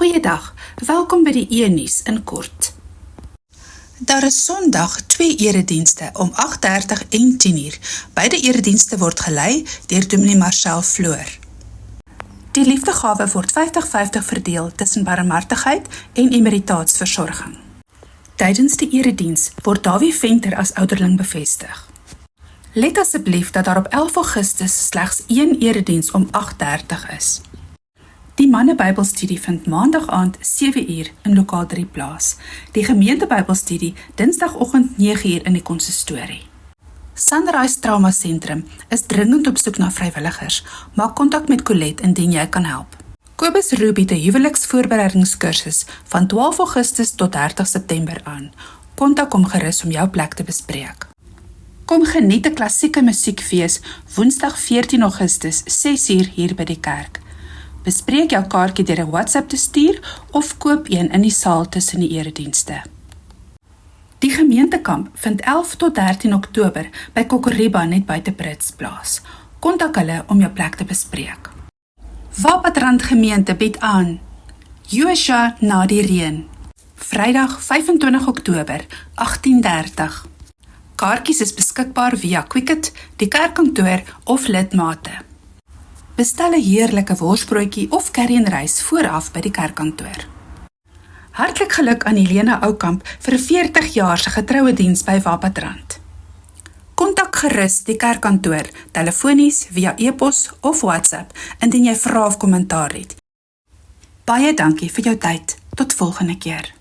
Goeiedag, welkom by die E-nuus in kort. Daar is Sondag 2 eredienste om 8:30 en 10:00. Beide eredienste word gelei deur Dominee Marcel Floor. Die liefdegawe word 50-50 verdeel tussen barmhartigheid en emeritaatsversorging. Tydens die erediens word Davie Venter as ouderling bevestig. Let asseblief dat daar op 11 Augustus slegs 1 erediens om 8:30 is. Die manne Bybelstudie vind maandag aand 7:00 in lokaal 3 plaas. Die gemeente Bybelstudie dinsdagoggend 9:00 in die konsistorie. Sunrise Trauma Sentrum is dringend op soek na vrywilligers. Maak kontak met Colette indien jy kan help. Kobus Roo bied 'n huweliksvoorbereidingskursus van 12 Augustus tot 30 September aan. Kontak hom gerus om jou plek te bespreek. Kom geniet 'n klassieke musiekfees Woensdag 14 Augustus 6:00 hier by die kerk. Bespreek jou kaartjie deur 'n WhatsApp te stuur of koop een in die saal tussen die eredienste. Die gemeentekamp vind 11 tot 13 Oktober by Kokoriba net buite Brits plaas. Kontak hulle om jou plek te bespreek. Wappatrand gemeente bied aan Joshua na die reën. Vrydag 25 Oktober 18:30. Kaartjies is beskikbaar via Quicket, die kerkkantoor of lidmate. Bestel 'n heerlike worsbroodjie of curry-en-rys vooraf by die kerkkantoor. Hartlik geluk aan Helena Oukamp vir 40 jaar se getroue diens by Wappatrand. Kontak gerus die kerkkantoor, telefonies, via e-pos of WhatsApp indien jy vrae of kommentaar het. Baie dankie vir jou tyd. Tot volgende keer.